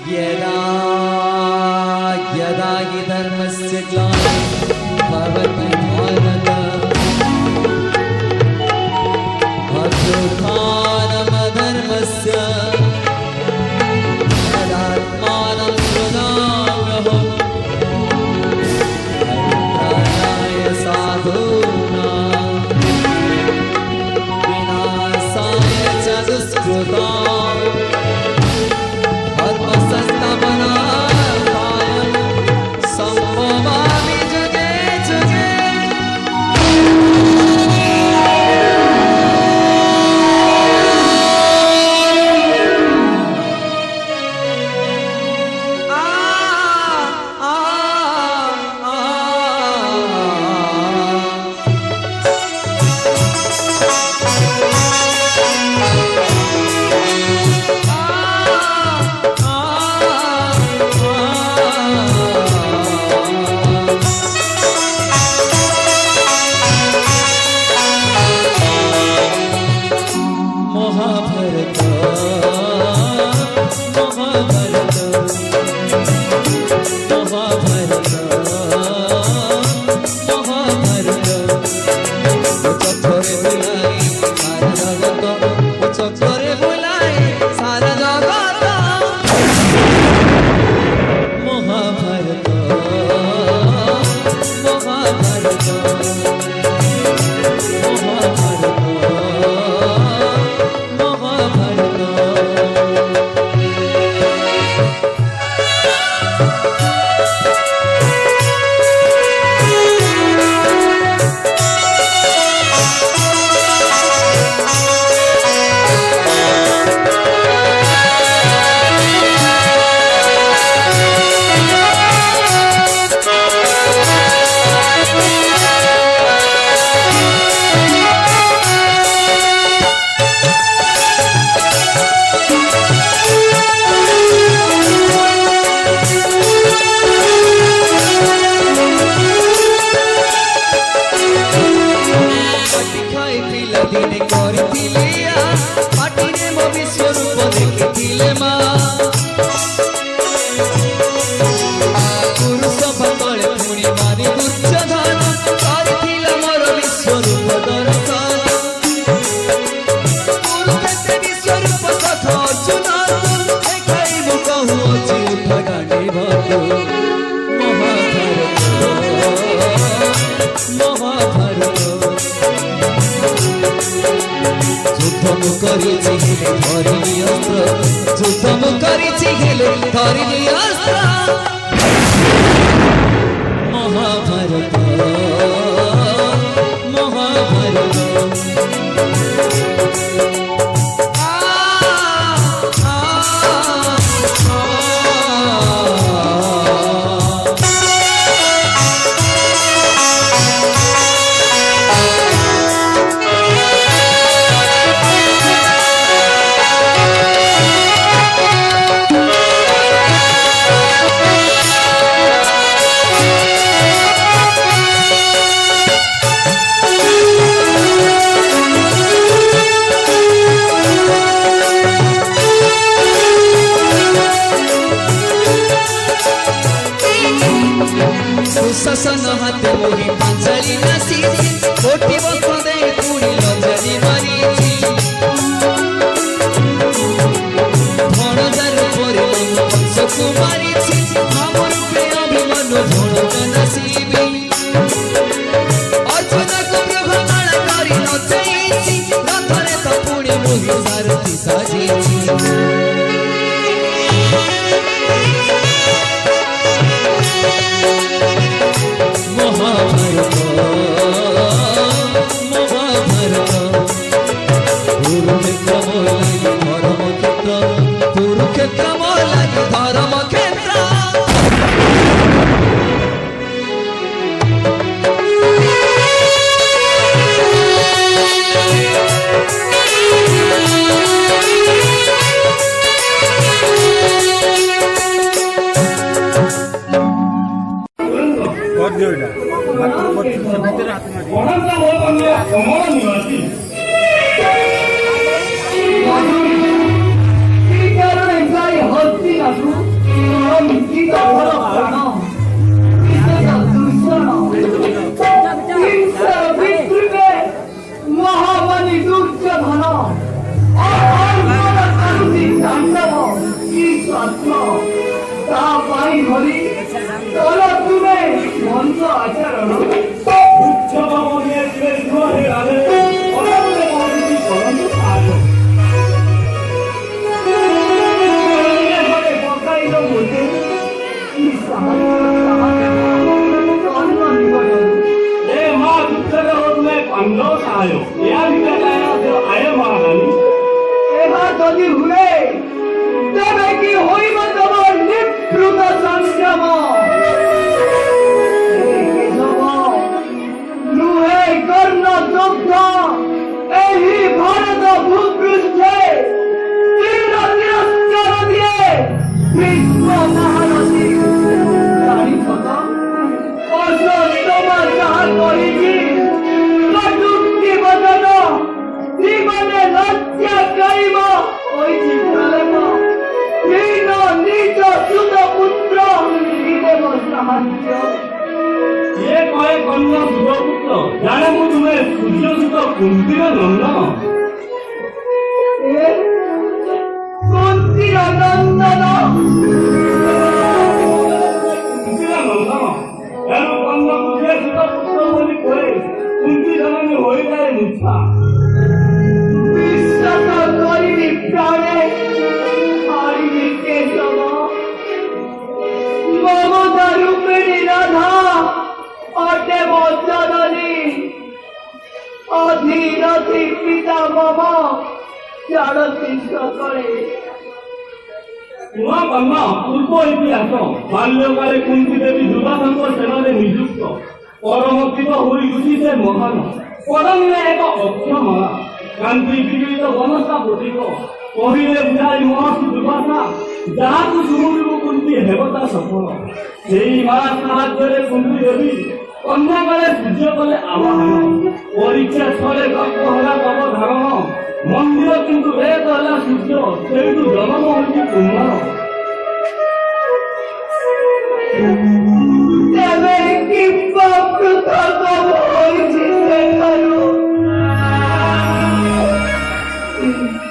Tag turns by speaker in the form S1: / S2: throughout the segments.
S1: यदा यदा हि धर्मस्य ग्लानिर्भवति भारत अभ्युत्थानमधर्मस्य तदात्मानं सृजाम्यहम् परित्राणाय साधूनां विनाशाय च दुष्कृताम्
S2: सुशासन हाते मोहि पांचाली नासी कोटी बसदे पुणी लजारी मारिछि धनजार परे वंश कुमारिछि हमर प्रेम अभिमान धन नासीबी अर्चना को प्रभमाण करी नचाइछि रथरे त पुणी मोहि सारथी साजिछि
S1: कुरुक्षेत्र धर्म क्षेत्र
S2: অঙ্কিত হল প্রাণ বিশেষ দূষণ হিংসার বিদ্রুপে মহামানী দুর্যোধন তাণ্ডব কি স্বার্থ তা পাই হরি চল তুমি মন্দ আচরণ
S3: উৎসব মনে ঘরে আলে অনন্ত মন্দির করন্ত আলো
S2: ঘরে পকাইল বলতে কি সাহায্য
S3: ए मां दुष्कर में पांडव आयो या भी बताया जो आयो महारानी
S2: এহা যদি হুয়ে তবে কি হইব তোমার নিভৃত সংগ্রাম লুহে কর্ণ যুদ্ধ এই ভারত ভূপৃষ্ঠে তীর্ণ তিরস্কার দিয়ে বিশ্ব মহানদী জানি কত অসত্যমা যাহা করিবি কটুক্তি বদন জীবনে লজ্জা করিব ওই জীবনলেম দীন নিজ সুত পুত্র দিদেব সাহায্য
S3: ये कहे कन्या सूर्यपुत्र जाने मु तुम्हें सूर्यसुत कुंतीर नंदन
S2: কুন্তির নন্দন
S3: কুন্তীর নন্দন এর কন্যা सूर्यसुत पुत्र बोली कहे कुंती जननी होई जाए मिथ्या
S2: বিশ্বাস করিনি প্রাণে হারিনি কেশব মমতা রূপিণী রাধা অটে বজ্রনী অধীরথি পিতা মম জানতি সকলে
S3: ନୂଆ କର୍ଣ୍ଣ ପୂର୍ବ ଇତିହାସ ବାଲ୍ୟକାଳେ କୁନ୍ତୀ ଦେବୀ ଦୁର୍ବାସଙ୍କ ସେନାରେ ନିଯୁକ୍ତ ପରମଥିତ ହୋଇ ଉଠି ସେ ମହାନ ପରମରେ ଏକ ଅକ୍ଷମଳା କାନ୍ତି ବିଗିତ ବନସ୍ଥା ପ୍ରତୀକ କହିଲେ ବୁଝାଇ ମହର୍ଷି ଦୁର୍ବାସା ଯାହାକୁ ଶୁଣିବୁ କୁନ୍ତୀ ହେବ ତା ସଫଳ ସେଇ ମା ସାହାଯ୍ୟରେ କୁନ୍ତୀ ଦେବୀ କନ୍ୟାକାଳେ ସୂର୍ଯ୍ୟ କଲେ ଆବାହନ ପରୀକ୍ଷା ଥରେ ଗପ ହେଲା ତବ ଧାରଣ ମନ୍ଦିର କିନ୍ତୁ ଏକ ହେଲା ସୂର୍ଯ୍ୟ ସେଇଠୁ ଜନ୍ମ ହୋଇଛି କୁମ୍ଭର
S2: ତେବେ କିମ୍ବା ପୃଥକ ହୋଇଛି ସେଠାରୁ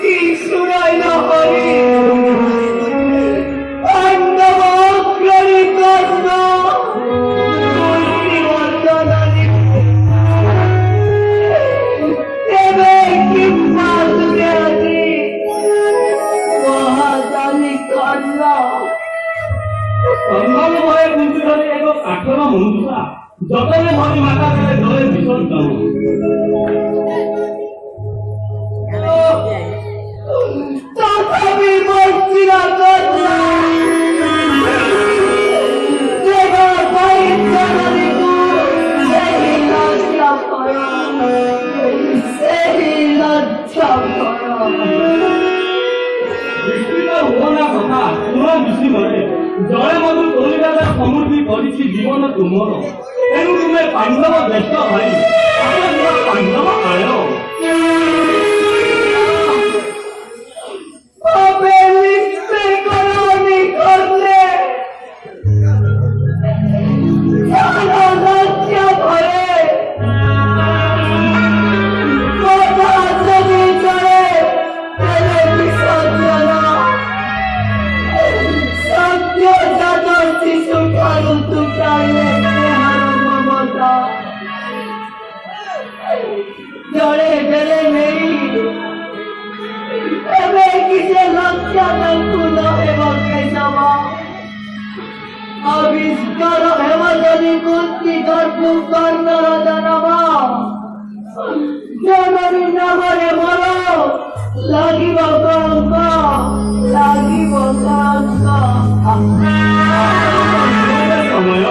S2: କି ଶୁଣାଇଲ ହରି ପାଣ୍ଡବ ଅଗ୍ରଣୀ କର୍ଣ୍ଣ କୁନ୍ତୀ ବର୍ତ୍ତମାନୀ ତେବେ କିମ୍ବା ତୁମେ ଆଜି ମହାଦାନୀ କର୍ଣ୍ଣ
S3: ଚନ୍ଦନ ଭୟ କୁନ୍ତୀ ଧରି ଏକ କାଠର ମନୁଷା ଯତନେ ଭରି ମାତା ଦେଲେ ଜଳେ ବିସର୍ଜନ
S2: তথাপি বর্ষিরা কন্যা দেব পরিত্রাণী সেই লজ্জা ভয় সেই লজ্জা ভয়
S3: ବିସ୍ତୃତ ହୁଅନା କଥା ପୁର ବିଷୟରେ ଜଳେ ମଧୁ ତୋଳିବାର ସମୃଦ୍ଧି କରିଛି ଜୀବନ ତୁମର ତେଣୁ ତୁମେ ପାଣ୍ଡବ ଜ୍ୟେଷ୍ଠ ଭାଇ ପାଣ୍ଡବ ଆୟ
S2: তবে নিশ্চয় করণী করলে লজ্জা ভয়ে কথা যদি চলে তাহলে বিসর্জন সদ্যজাত শিশু ঠারু তুকাইলে স্নেহার মমতা জলে জলে নেই ଏବେ କିଛି ଲକ୍ଷ୍ୟ ତାଙ୍କୁ ନ ହେବ କେଶବ ଆବିଷ୍କାର ହେବ ଯଦି କୁନ୍ତୀ ଗର୍ଭ କର୍ଣ୍ଣର ଜନମ ଜନନୀ ନାମରେ ମୋର ଲାଗିବ କଳଙ୍କ ଲାଗିବ କଳଙ୍କ
S3: ସମୟ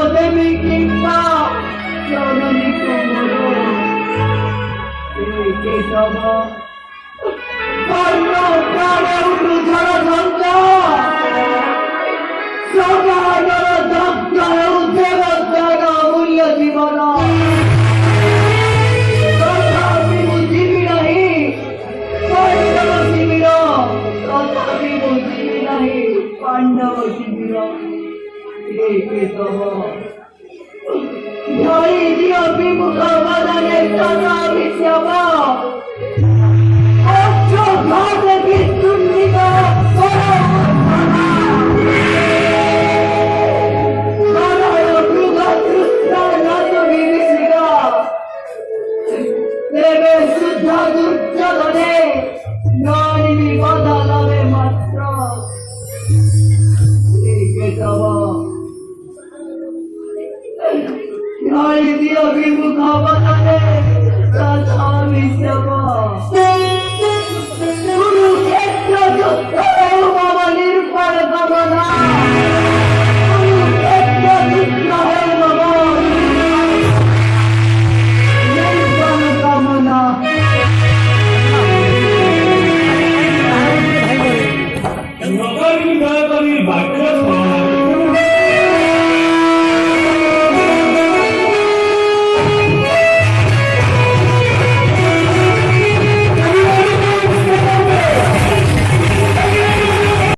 S2: দেবী কিংবা জননী কুমুর কেশব কর্ণ প্রাণে উঠু ঝড় সকাল দগ্ধ উঠে অমূল্য জীবন তথাপি বুঝিবি নাহি পাণ্ডব শিবির তথাপি বুঝিবি নাহি পাণ্ডব শিবির হে কেশব ধরি দিও বিমুখ বদনে তথাপি শ্যাম অর্থ ঘাতে বিদ্যুন্নিত দেবে শুদ্ধ দুর্যোধনে নয়নি বদলাবে মাত্র কেশব ধরি দিও বিমুখ বদনে তথাপি শ্যাম